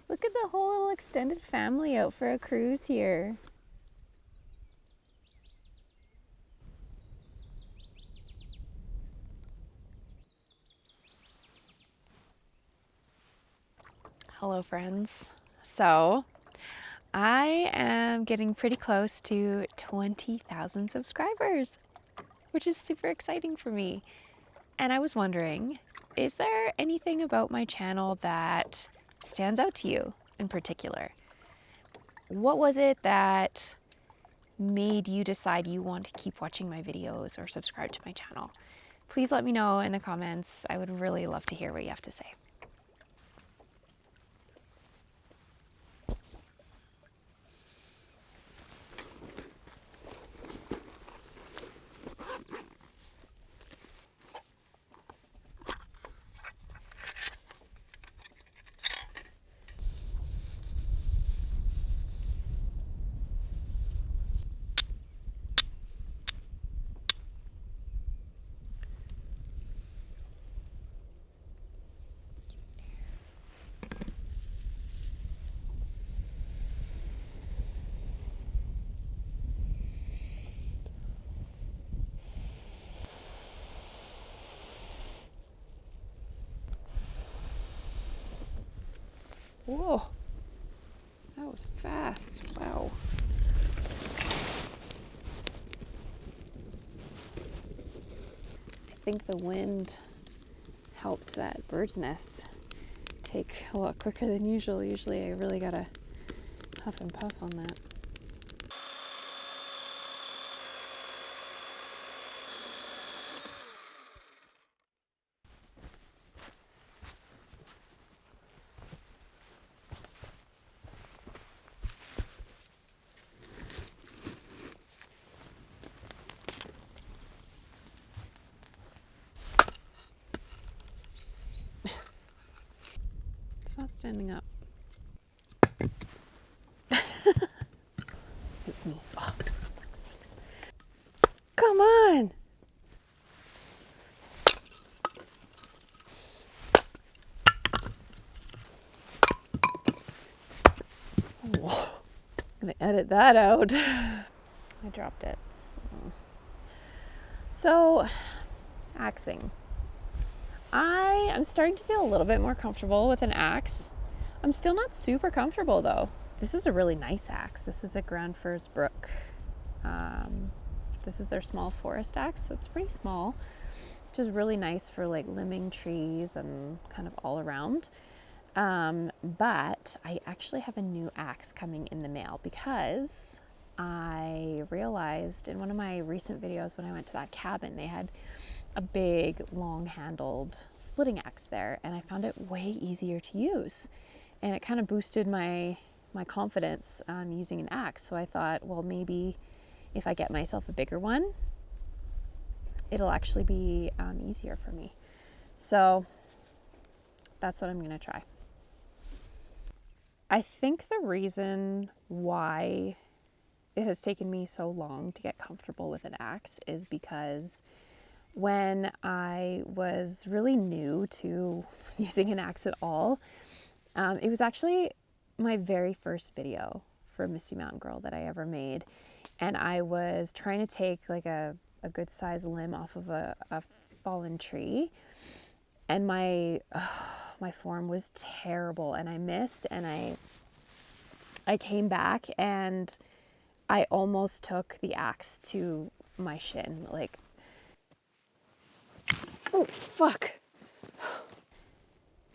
Look at the whole little extended family out for a cruise here. Hello friends. So I am getting pretty close to 20,000 subscribers, which is super exciting for me. And I was wondering, is there anything about my channel that stands out to you in particular? What was it that made you decide you want to keep watching my videos or subscribe to my channel? Please let me know in the comments. I would really love to hear what you have to say. Whoa, that was fast. Wow. I think the wind helped that bird's nest take a lot quicker than usual. Usually I really gotta huff and puff on that. It's not standing up. It's me. Oh, fuck's sakes. Come on! Whoa. I'm gonna edit that out. I dropped it. So, axing. I am starting to feel a little bit more comfortable with an axe. I'm still not super comfortable though. This is a really nice axe. This is a Grand Firs Brook. This is their small forest axe, so it's pretty small, which is really nice for like limbing trees and kind of all around. But I actually have a new axe coming in the mail because I realized in one of my recent videos when I went to that cabin, they had a big long-handled splitting axe there, and I found it way easier to use, and it kind of boosted my confidence using an axe. So I thought, well, maybe if I get myself a bigger one, it'll actually be easier for me. So that's what I'm gonna try. I think the reason why it has taken me so long to get comfortable with an axe is because when I was really new to using an axe at all, it was actually my very first video for Misty Mountain Girl that I ever made. And I was trying to take like a good sized limb off of a fallen tree. And my form was terrible, and I missed, and I came back and I almost took the axe to my shin. Like, oh, fuck.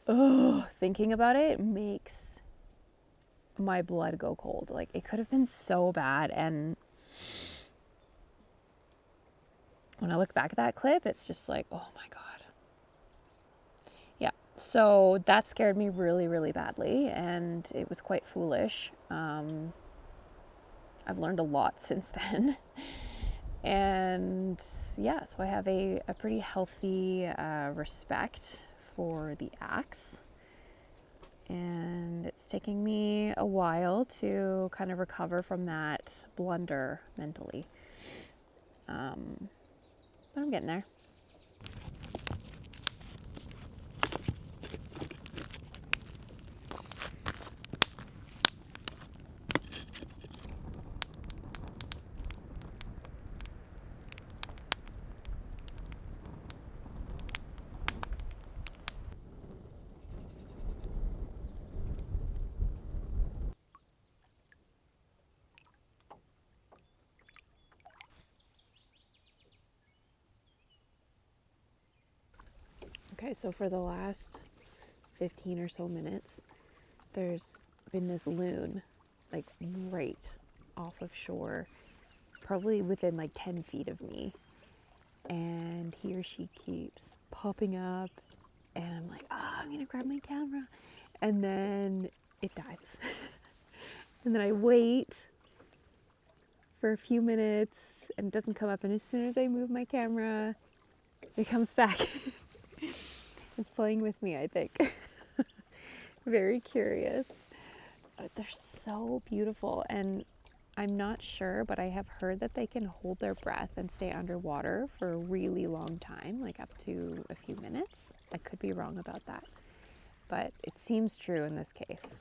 Oh, thinking about it makes my blood go cold. Like, it could have been so bad. And when I look back at that clip, it's just like, oh my God. Yeah. So that scared me really, really badly. And it was quite foolish. I've learned a lot since then. And yeah, so I have a pretty healthy respect for the axe, and it's taking me a while to kind of recover from that blunder mentally, but I'm getting there. Okay, so for the last 15 or so minutes, there's been this loon, like right off of shore, probably within like 10 feet of me. And he or she keeps popping up, and I'm like, I'm gonna grab my camera. And then it dives. And then I wait for a few minutes and it doesn't come up. And as soon as I move my camera, it comes back. It's playing with me, I think. Very curious. But they're so beautiful. And I'm not sure, but I have heard that they can hold their breath and stay underwater for a really long time, like up to a few minutes. I could be wrong about that, but it seems true in this case.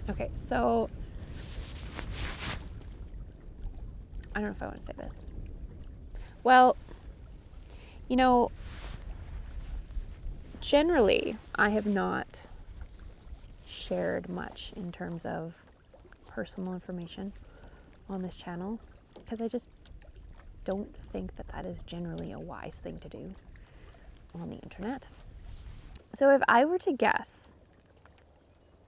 Okay, so I don't know if I want to say this. Well, you know, generally, I have not shared much in terms of personal information on this channel because I just don't think that that is generally a wise thing to do on the internet. So if I were to guess,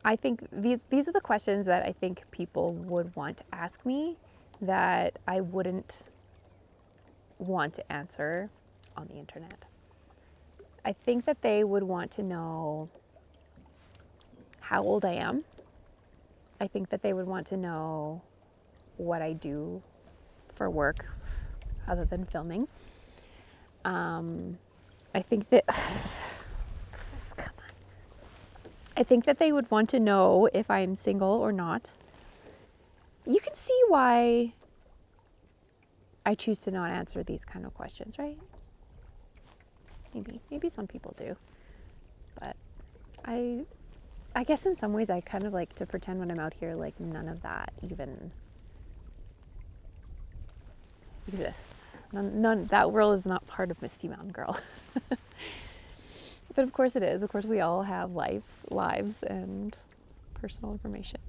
I think these are the questions that I think people would want to ask me that I wouldn't want to answer on the internet. I think that they would want to know how old I am. I think that they would want to know what I do for work other than filming. I think that I think that they would want to know if I'm single or not. You can see why I choose to not answer these kind of questions, right? Maybe some people do. But I guess in some ways I kind of like to pretend when I'm out here like none of that even exists. None that world is not part of Misty Mountain Girl. But of course it is. Of course we all have lives and personal information.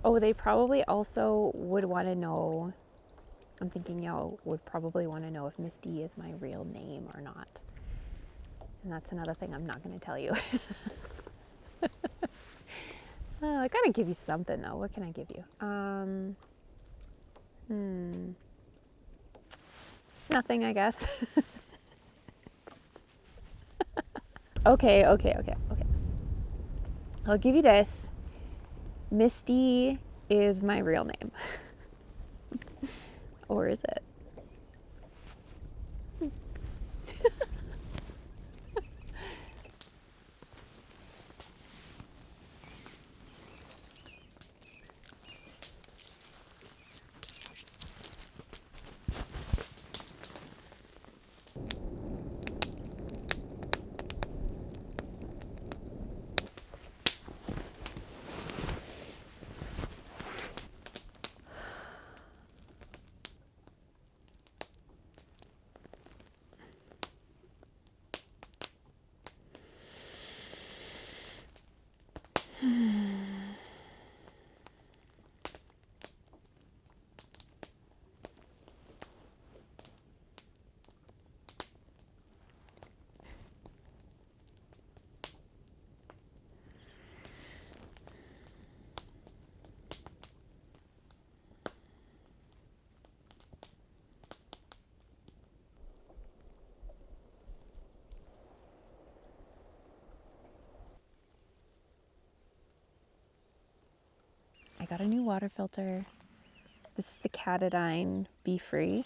Oh, they probably also would want to know, I'm thinking y'all would probably want to know if Misty is my real name or not. And that's another thing I'm not going to tell you. I gotta give you something though. What can I give you? Nothing, I guess. Okay. I'll give you this. Misty is my real name. Or is it? I got a new water filter. This is the Catadine Be Free.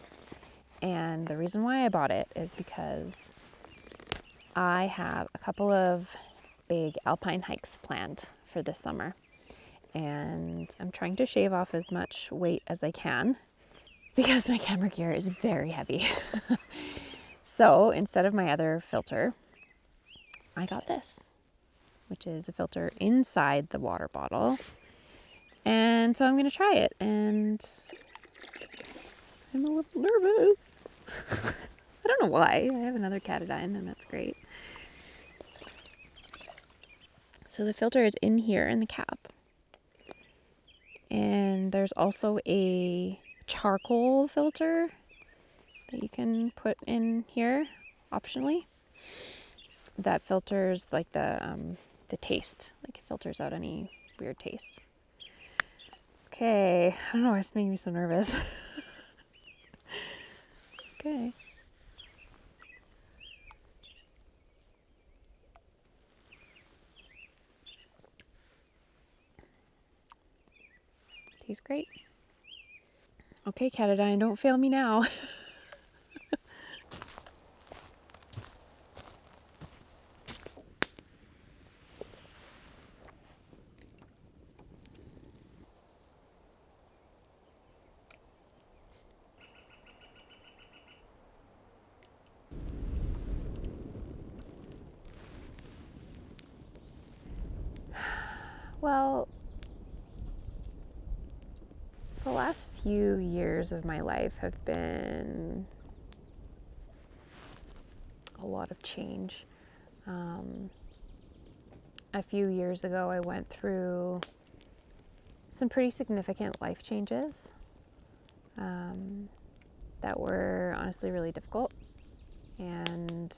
And the reason why I bought it is because I have a couple of big alpine hikes planned for this summer. And I'm trying to shave off as much weight as I can because my camera gear is very heavy. So instead of my other filter, I got this, which is a filter inside the water bottle. And so I'm going to try it, and I'm a little nervous. I don't know why. I have another catadine, and that's great. So the filter is in here in the cap. And there's also a charcoal filter that you can put in here optionally. That filters like the taste. Like it filters out any weird taste. Okay, I don't know why it's making me so nervous. Okay. Tastes great. Okay, catadine, don't fail me now. Well, the last few years of my life have been a lot of change. A few years ago, I went through some pretty significant life changes that were honestly really difficult. And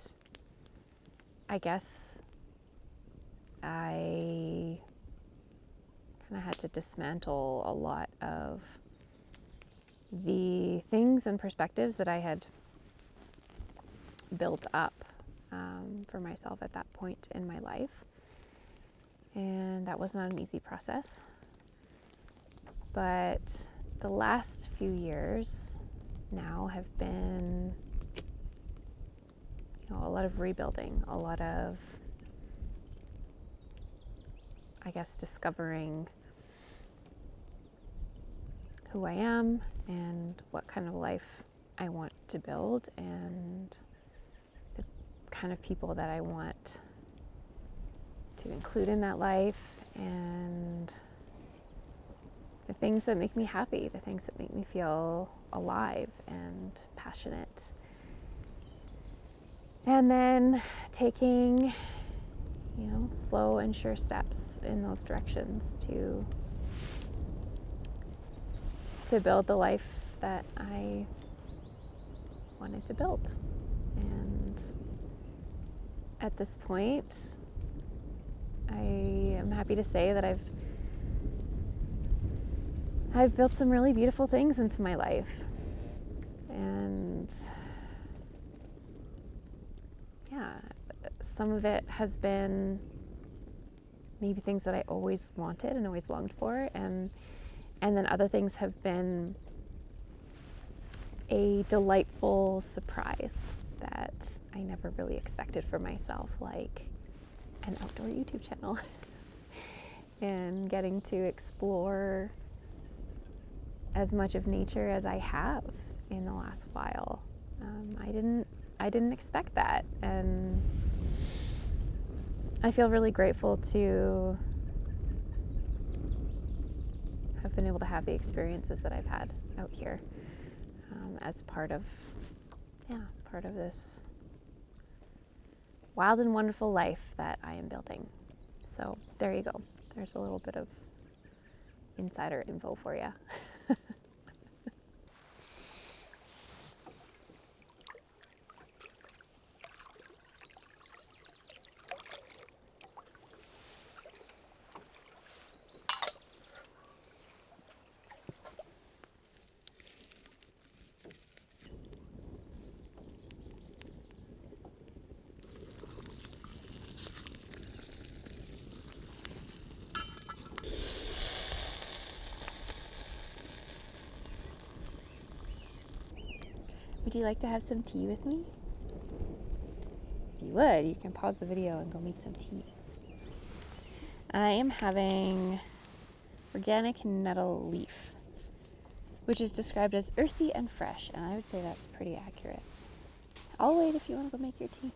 I guess I kind of had to dismantle a lot of the things and perspectives that I had built up for myself at that point in my life. And that was not an easy process. But the last few years now have been, a lot of rebuilding, a lot of, I guess, discovering who I am and what kind of life I want to build and the kind of people that I want to include in that life and the things that make me happy, the things that make me feel alive and passionate. And then taking, slow and sure steps in those directions to build the life that I wanted to build. And at this point, I am happy to say that I've built some really beautiful things into my life. And yeah, some of it has been maybe things that I always wanted and always longed for, and then other things have been a delightful surprise that I never really expected for myself, like an outdoor YouTube channel and getting to explore as much of nature as I have in the last while. I didn't expect that, and I feel really grateful to have been able to have the experiences that I've had out here as part of this wild and wonderful life that I am building. So there you go. There's a little bit of insider info for you. Would you like to have some tea with me? If you would, you can pause the video and go make some tea. I am having organic nettle leaf, which is described as earthy and fresh, and I would say that's pretty accurate. I'll wait if you want to go make your tea.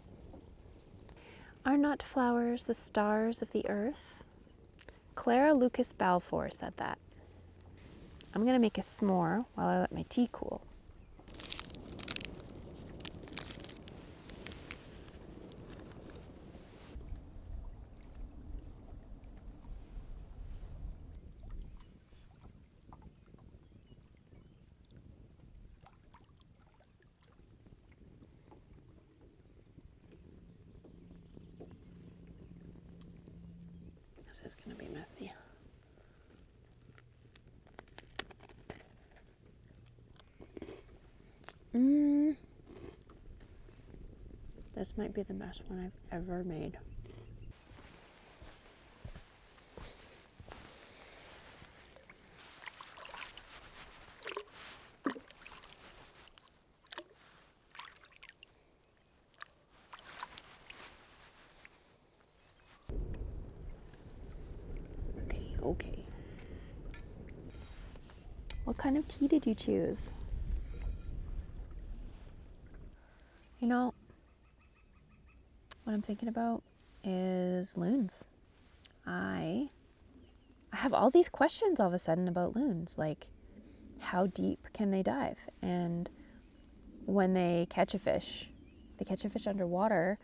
Are not flowers the stars of the earth? Clara Lucas Balfour said that. I'm going to make a s'more while I let my tea cool. messy. This might be the best one I've ever made. Okay. What kind of tea did you choose? You know, what I'm thinking about is loons. I have all these questions all of a sudden about loons, like how deep can they dive? And when they catch a fish underwater,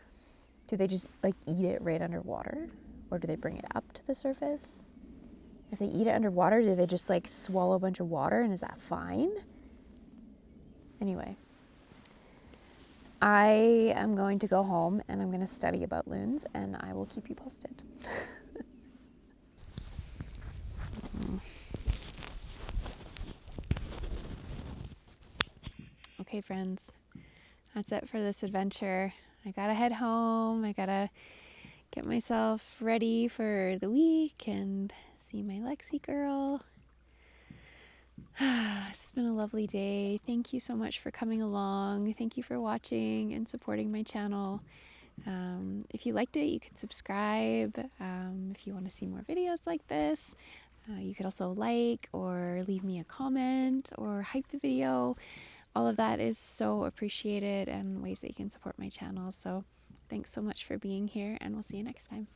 do they just like eat it right underwater? Or do they bring it up to the surface? If they eat it underwater, do they just like swallow a bunch of water and is that fine? Anyway, I am going to go home and I'm going to study about loons and I will keep you posted. Okay, friends, that's it for this adventure. I gotta head home. I gotta get myself ready for the week and see my Lexi girl. It's been a lovely day. Thank you so much for coming along. Thank you for watching and supporting my channel. If you liked it, you could subscribe. If you want to see more videos like this, you could also like or leave me a comment or hype the video. All of that is so appreciated and ways that you can support my channel. So thanks so much for being here and we'll see you next time.